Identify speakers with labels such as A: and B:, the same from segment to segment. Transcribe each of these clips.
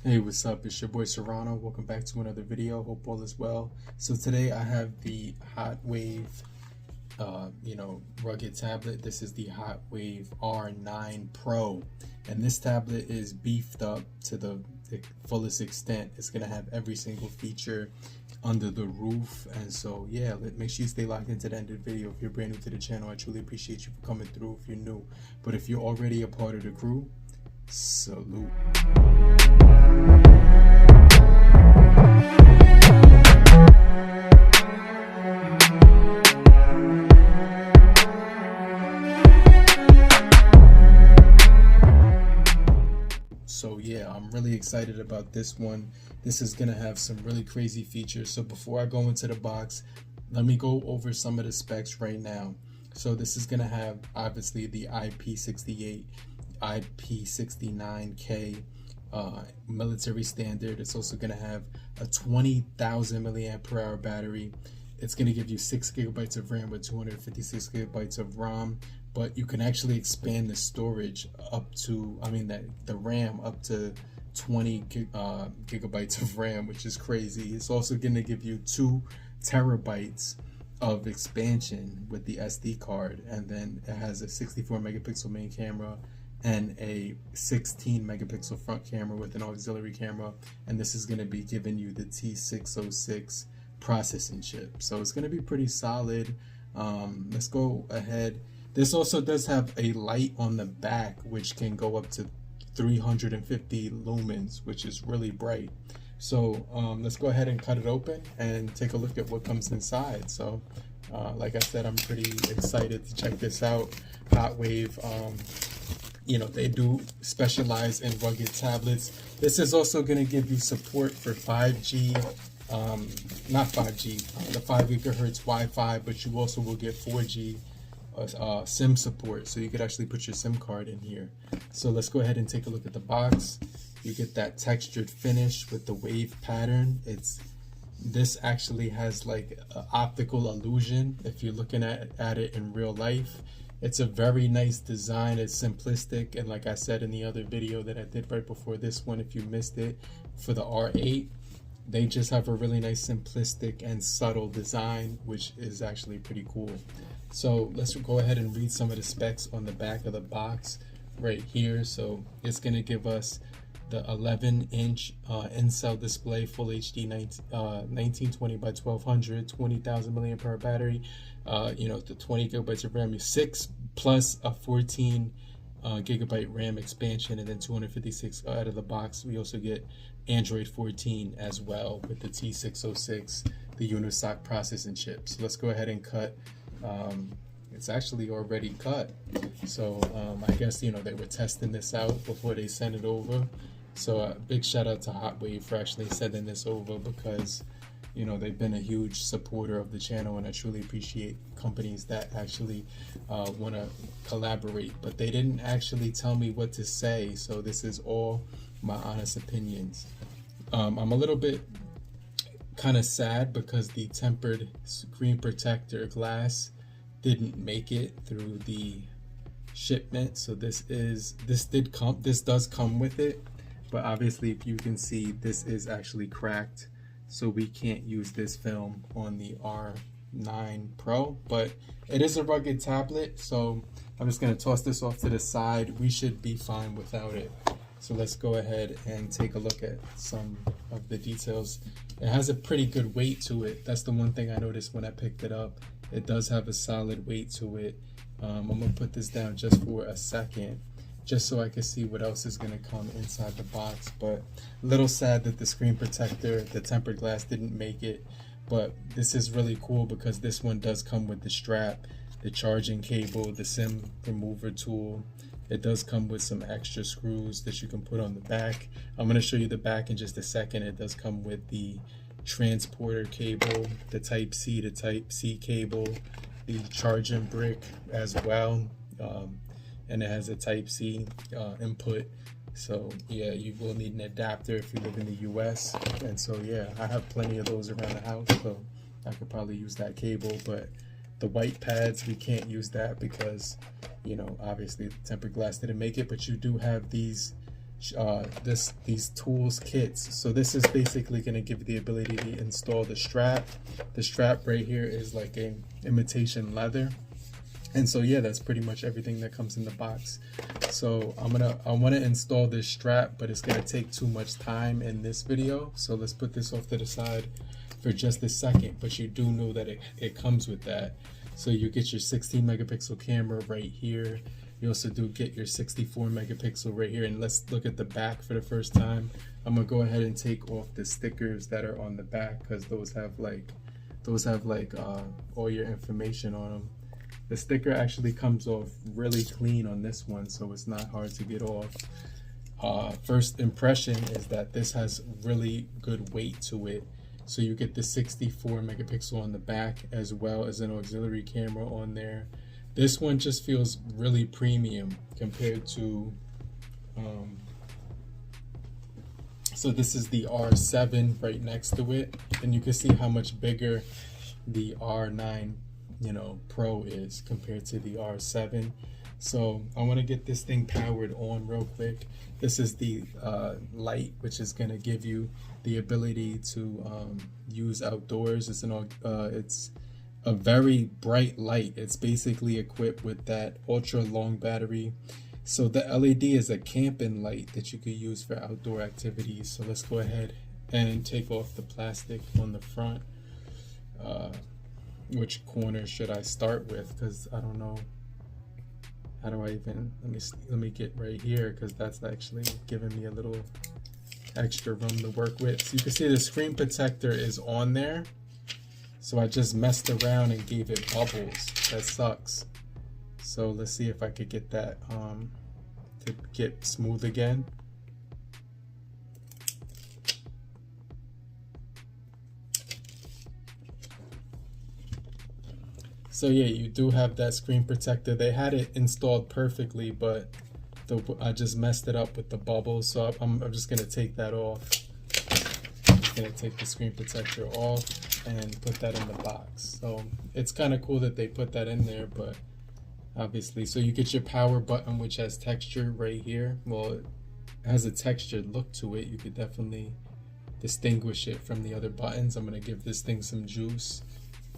A: Hey, what's up? It's your boy Serrano. Welcome back to another video. Hope all is well. So today I have the Hot Wave, rugged tablet. This is the Hot Wave R9 Pro, and this tablet is beefed up to the fullest extent. It's gonna have every single feature under the roof, and so yeah, make sure you stay locked into the end of the video. If you're brand new to the channel, I truly appreciate you for coming through. If you're new, but if you're already a part of the crew, salute. So yeah, I'm really excited about this one. This is gonna have some really crazy features. So before I go into the box, let me go over some of the specs right now. So this is gonna have obviously the IP68, IP69K military standard. It's also gonna have a 20,000 milliampere hour battery. It's gonna give you 6 gigabytes of RAM with 256 gigabytes of ROM, but you can actually expand the storage up to, the RAM up to 20 gigabytes of RAM, which is crazy. It's also going to give you 2 terabytes of expansion with the SD card, and then it has a 64 megapixel main camera and a 16 megapixel front camera with an auxiliary camera, and this is going to be giving you the T606 processing chip, so it's going to be pretty solid. Let's go ahead. This also does have a light on the back which can go up to 350 lumens, which is really bright. So let's go ahead and cut it open and take a look at what comes inside. So like I said, I'm pretty excited to check this out. Hot Wave, they do specialize in rugged tablets. This is also going to give you support for 5G, not 5G, the 5 gigahertz Wi-Fi, but you also will get 4G SIM support, so you could actually put your SIM card in here. So let's go ahead and take a look at the box. You get that textured finish with the wave pattern. This actually has like an optical illusion if you're looking at it in real life. It's a very nice design. It's simplistic, and like I said in the other video that I did right before this one, if you missed it, for the R8, they just have a really nice simplistic and subtle design, which is actually pretty cool. So let's go ahead and read some of the specs on the back of the box right here. So it's going to give us the 11-inch in-cell display, full HD 1920 by 1200, 20,000 milliampere hour battery, the 20 gigabytes of RAM, 6 plus a 14 gigabyte RAM expansion, and then 256 out of the box. We also get Android 14 as well with the T606, the Unisoc processing chip. So let's go ahead and cut. It's actually already cut, so I guess they were testing this out before they sent it over. So a big shout out to Hot Wave for actually sending this over, because they've been a huge supporter of the channel, and I truly appreciate companies that actually want to collaborate. But they didn't actually tell me what to say, so this is all my honest opinions. I'm a little bit kind of sad because the tempered screen protector glass didn't make it through the shipment. So this does come with it, but obviously if you can see, this is actually cracked, so we can't use this film on the R9 Pro. But it is a rugged tablet, so I'm just going to toss this off to the side. We should be fine without it. So let's go ahead and take a look at some of the details. It has a pretty good weight to it. That's the one thing I noticed when I picked it up. It does have a solid weight to it. I'm gonna put this down just for a second, just so I can see what else is gonna come inside the box. But a little sad that the screen protector, the tempered glass, didn't make it. But this is really cool because this one does come with the strap, the charging cable, the SIM remover tool. It does come with some extra screws that you can put on the back. I'm going to show you the back in just a second. It does come with the transporter cable, the Type-C to Type-C cable, the charging brick as well, and it has a Type-C input. So yeah, you will need an adapter if you live in the US, and so yeah, I have plenty of those around the house, so I could probably use that cable. But the white pads, we can't use that because obviously the tempered glass didn't make it. But you do have these these tools kits. So this is basically going to give you the ability to install the strap. The strap right here is like a imitation leather. And so yeah, that's pretty much everything that comes in the box. So I want to install this strap, but it's going to take too much time in this video. So let's put this off to the side for just a second. But you do know that it comes with that. So you get your 16 megapixel camera right here. You also do get your 64 megapixel right here. And let's look at the back for the first time. I'm gonna go ahead and take off the stickers that are on the back, because those have like all your information on them. The sticker actually comes off really clean on this one, so it's not hard to get off. First impression is that this has really good weight to it. So you get the 64 megapixel on the back, as well as an auxiliary camera on there. This one just feels really premium compared to, so this is the R7 right next to it, and you can see how much bigger the R9 Pro is compared to the R7. So I want to get this thing powered on real quick. This is the light, which is going to give you the ability to use outdoors. It's a very bright light. It's basically equipped with that ultra long battery. So the LED is a camping light that you could use for outdoor activities. So let's go ahead and take off the plastic on the front. Which corner should I start with? Because I don't know. How do I even, let me get right here, because that's actually giving me a little extra room to work with. So you can see the screen protector is on there. So I just messed around and gave it bubbles. That sucks. So let's see if I could get that to get smooth again. So yeah, you do have that screen protector. They had it installed perfectly, but I just messed it up with the bubbles. So I'm just gonna take that off. I'm just gonna take the screen protector off and put that in the box. So it's kind of cool that they put that in there, but obviously, so you get your power button, which has texture right here. Well, it has a textured look to it. You could definitely distinguish it from the other buttons. I'm gonna give this thing some juice.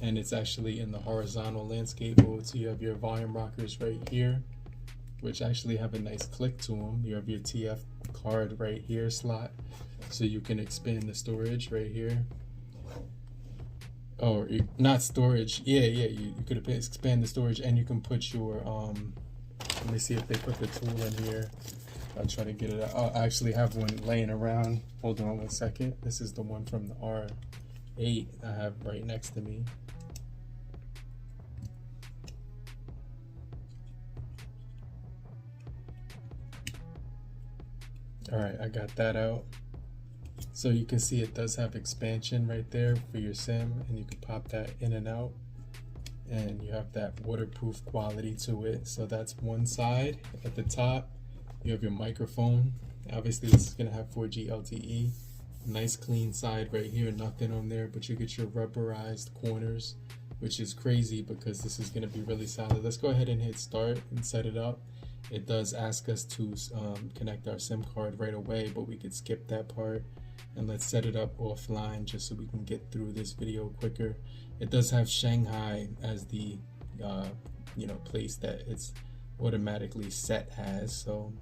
A: And it's actually in the horizontal landscape mode. So you have your volume rockers right here, which actually have a nice click to them. You have your TF card right here slot, so you can expand the storage right here. Oh, not storage. Yeah, you could expand the storage, and you can put your let me see if they put the tool in here. I'll try to get it out. Oh, I actually have one laying around. Hold on 1 second. This is the one from the R8 I have right next to me. All right, I got that out. So you can see it does have expansion right there for your SIM, and you can pop that in and out, and you have that waterproof quality to it. So that's one side. At the top, you have your microphone. Obviously, this is gonna have 4G LTE. Nice clean side right here, nothing on there, but you get your rubberized corners, which is crazy because this is gonna be really solid. Let's go ahead and hit start and set it up. It does ask us to connect our SIM card right away, but we could skip that part, and let's set it up offline just so we can get through this video quicker. It does have Shanghai as the place that it's automatically set as, so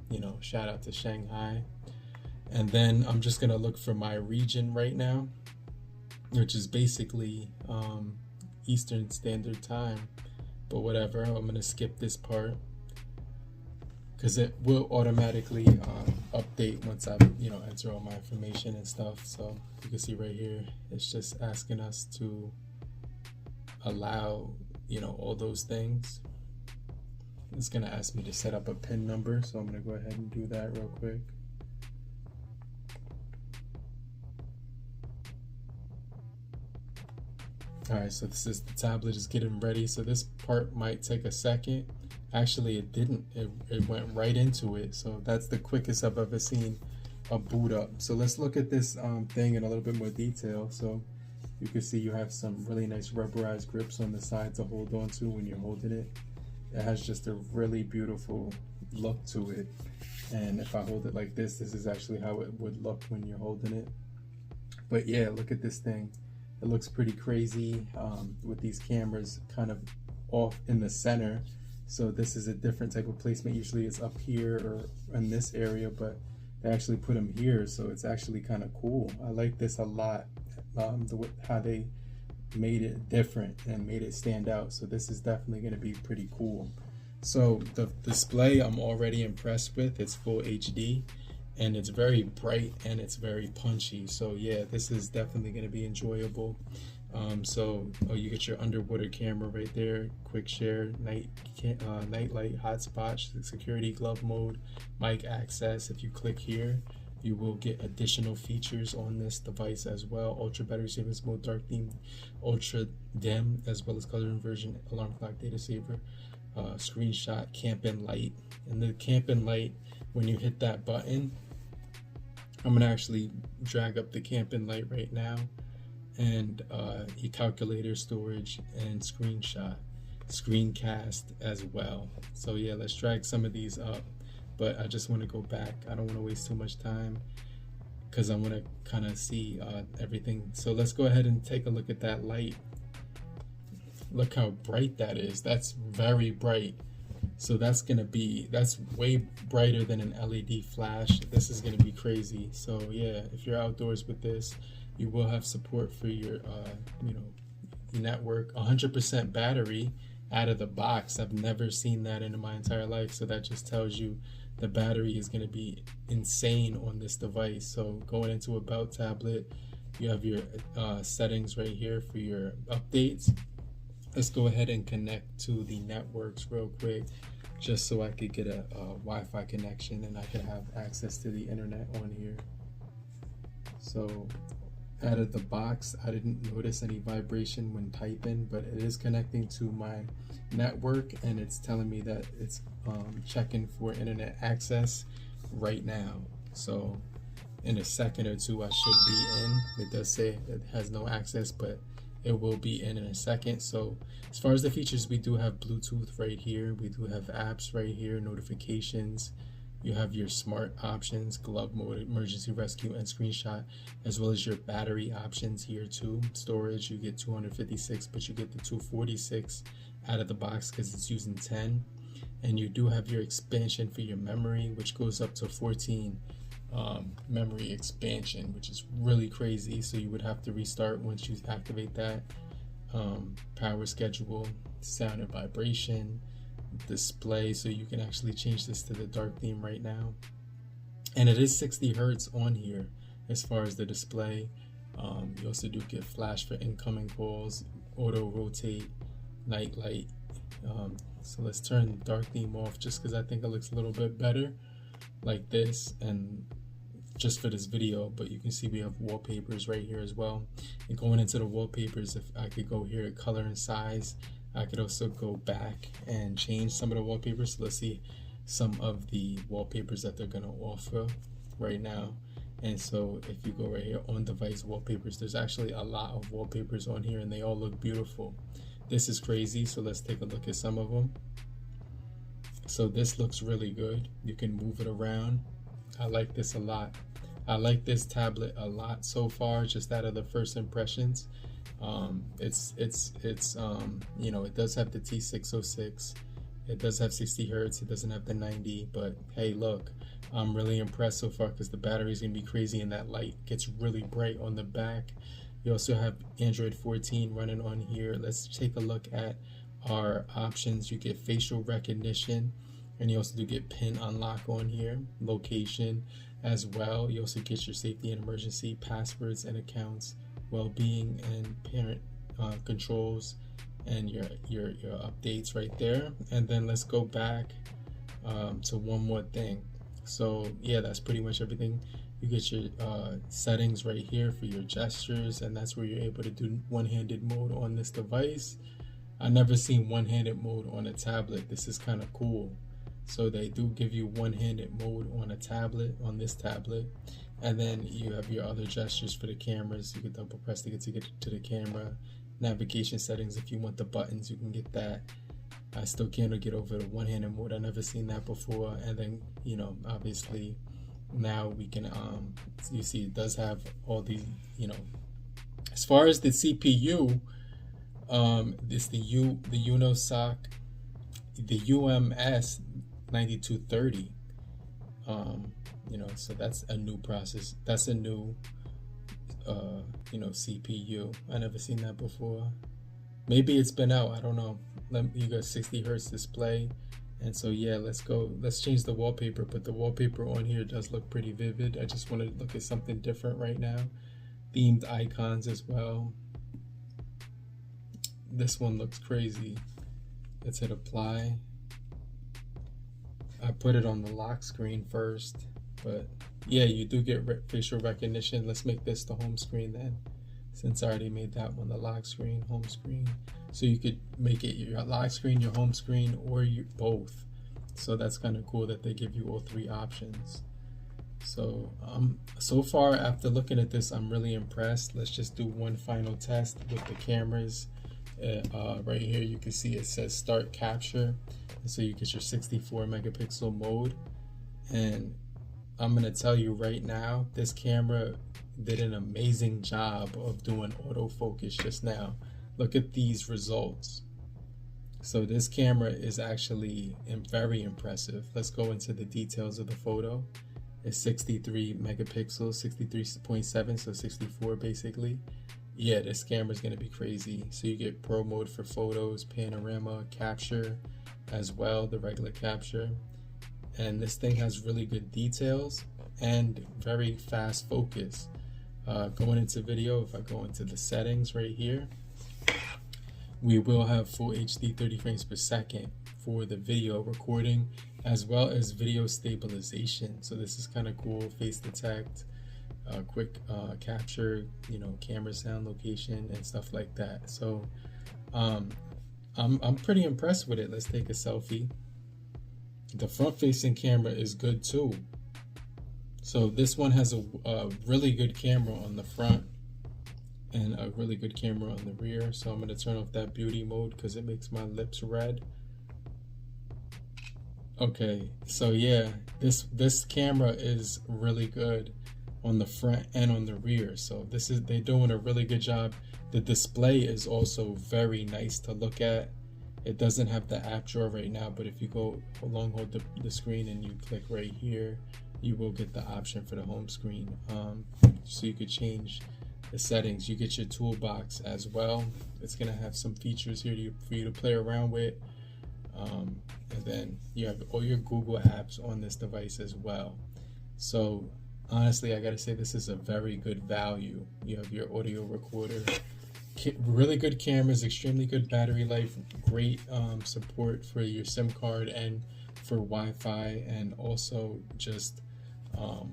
A: shout out to Shanghai. And then I'm just gonna look for my region right now, which is basically Eastern Standard Time, but whatever. I'm gonna skip this part because it will automatically update once I enter all my information and stuff. So you can see right here, it's just asking us to allow all those things. It's gonna ask me to set up a PIN number, so I'm gonna go ahead and do that real quick. Alright, so this is the tablet is getting ready. So this part might take a second. Actually, it didn't. It went right into it. So that's the quickest I've ever seen a boot up. So let's look at this thing in a little bit more detail. So you can see you have some really nice rubberized grips on the side to hold on to when you're holding it. It has just a really beautiful look to it. And if I hold it like this is actually how it would look when you're holding it. But yeah, look at this thing. It looks pretty crazy with these cameras kind of off in the center. So this is a different type of placement. Usually it's up here or in this area, but they actually put them here. So it's actually kind of cool. I like this a lot. How they made it different and made it stand out. So this is definitely going to be pretty cool. So the display I'm already impressed with. It's full HD and it's very bright and it's very punchy. So yeah, this is definitely going to be enjoyable. You get your underwater camera right there, quick share, night light hotspot, security glove mode, mic access. If you click here, you will get additional features on this device as well. Ultra battery savings mode, dark theme, ultra dim, as well as color inversion, alarm clock, data saver, screenshot, camping light. And the camping light, when you hit that button, I'm gonna actually drag up the camping light right now, and your calculator, storage, and screencast as well. So yeah, let's drag some of these up, but I just want to go back. I don't want to waste too much time because I want to kind of see everything. So let's go ahead and take a look at that light. Look how bright that is. That's very bright. So that's way brighter than an LED flash. This is gonna be crazy. So yeah, if you're outdoors with this, you will have support for your your network. 100% battery out of the box. I've never seen that in my entire life. So that just tells you the battery is gonna be insane on this device. So going into About tablet, you have your settings right here for your updates. Let's go ahead and connect to the networks real quick, just so I could get a Wi-Fi connection and I could have access to the internet on here. So out of the box, I didn't notice any vibration when typing, but it is connecting to my network and it's telling me that it's checking for internet access right now. So in a second or two, I should be in. It does say it has no access, but it will be in a second. So as far as the features, we do have Bluetooth right here. We do have apps right here, notifications. You have your smart options, glove mode, emergency rescue, and screenshot, as well as your battery options here too. Storage, you get 256, but you get the 246 out of the box because it's using 10. And you do have your expansion for your memory, which goes up to 14 memory expansion, which is really crazy. So you would have to restart once you activate that. Power schedule, sound and vibration, display, so you can actually change this to the dark theme right now. And it is 60 hertz on here as far as the display. You also do get flash for incoming calls, auto rotate, night light. So let's turn dark theme off just because I think it looks a little bit better like this, and just for this video. But you can see we have wallpapers right here as well. And going into the wallpapers, if I could go here, color and size, I could also go back and change some of the wallpapers. So let's see some of the wallpapers that they're gonna offer right now. And so if you go right here on device wallpapers, there's actually a lot of wallpapers on here and they all look beautiful. This is crazy. So let's take a look at some of them. So this looks really good. You can move it around. I like this a lot. I like this tablet a lot so far, just out of the first impressions. It's it does have the T606. It does have 60 hertz. It doesn't have the 90, but hey, look, I'm really impressed so far because the battery is gonna be crazy and that light gets really bright on the back. You also have Android 14 running on here. Let's take a look at our options. You get facial recognition, and you also do get pin unlock on here, location as well. You also get your safety and emergency, passwords and accounts, well-being and parent controls, and your updates right there. And then let's go back to one more thing. So yeah, that's pretty much everything. You get your settings right here for your gestures, and that's where you're able to do one-handed mode on this device. I never seen one-handed mode on a tablet. This is kind of cool. So they do give you one-handed mode on a tablet, on this tablet. And then you have your other gestures for the cameras. You can double press to get to the camera. Navigation settings, if you want the buttons, you can get that. I still can't get over the one-handed mode. I never seen that before. And then, you know, obviously now we can you see it does have all the, you know, as far as the CPU, it's the UNOSOC, the UMS 9230. You know, so that's a new process. That's a new you know, CPU. I never seen that before. Maybe it's been out, I don't know. You got 60 hertz display. And so yeah, let's change the wallpaper, but the wallpaper on here does look pretty vivid. I just want to look at something different right now. Themed icons as well. This one looks crazy. Let's hit apply. I put it on the lock screen first, but yeah, you do get facial recognition. Let's make this the home screen then, since I already made that one the lock screen, home screen. So you could make it your lock screen, your home screen, or both. So that's kind of cool that they give you all three options. So so far after looking at this, I'm really impressed. Let's just do one final test with the cameras. Right here you can see it says start capture, and so you get your 64 megapixel mode. And I'm gonna tell you right now, this camera did an amazing job of doing autofocus just now. Look at these results. So this camera is actually very impressive. Let's go into the details of the photo. It's 63 megapixels, 63.7, so 64 basically. Yeah, this camera is going to be crazy. So you get pro mode for photos, panorama, capture as well, the regular capture. And this thing has really good details and very fast focus. Going into video, if I go into the settings right here, we will have full HD 30 frames per second for the video recording, as well as video stabilization. So this is kind of cool. Face detect, quick capture, you know, camera sound location and stuff like that. So I'm pretty impressed with it. Let's take a selfie. The front facing camera is good too. So this one has a really good camera on the front and a really good camera on the rear. So I'm going to turn off that beauty mode because it makes my lips red. Okay, so yeah, this camera is really good on the front and on the rear. So they're doing a really good job. The display is also very nice to look at. It doesn't have the app drawer right now, but if you go hold the screen and you click right here, you will get the option for the home screen. So you could change the settings. You get your toolbox as well. It's gonna have some features here for you to play around with. And then you have all your Google apps on this device as well. So honestly, I gotta say this is a very good value. You have your audio recorder, really good cameras, extremely good battery life, great support for your SIM card and for Wi-Fi, and also just a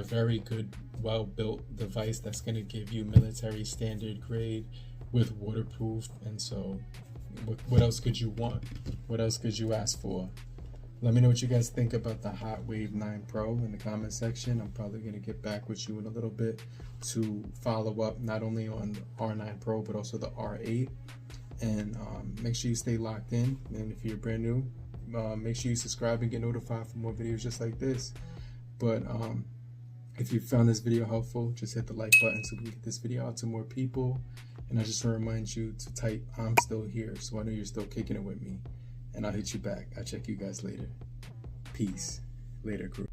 A: very good, well-built device that's going to give you military standard grade with waterproof. And so what else could you want? What else could you ask for? Let me know what you guys think about the Hot Wave 9 Pro in the comment section. I'm probably going to get back with you in a little bit to follow up not only on R9 Pro but also the R8. And make sure you stay locked in. And if you're brand new, make sure you subscribe and get notified for more videos just like this. But if you found this video helpful, just hit the like button so we can get this video out to more people. And I just want to remind you to type "I'm still here" so I know you're still kicking it with me. And I'll hit you back. I'll check you guys later. Peace. Later, crew.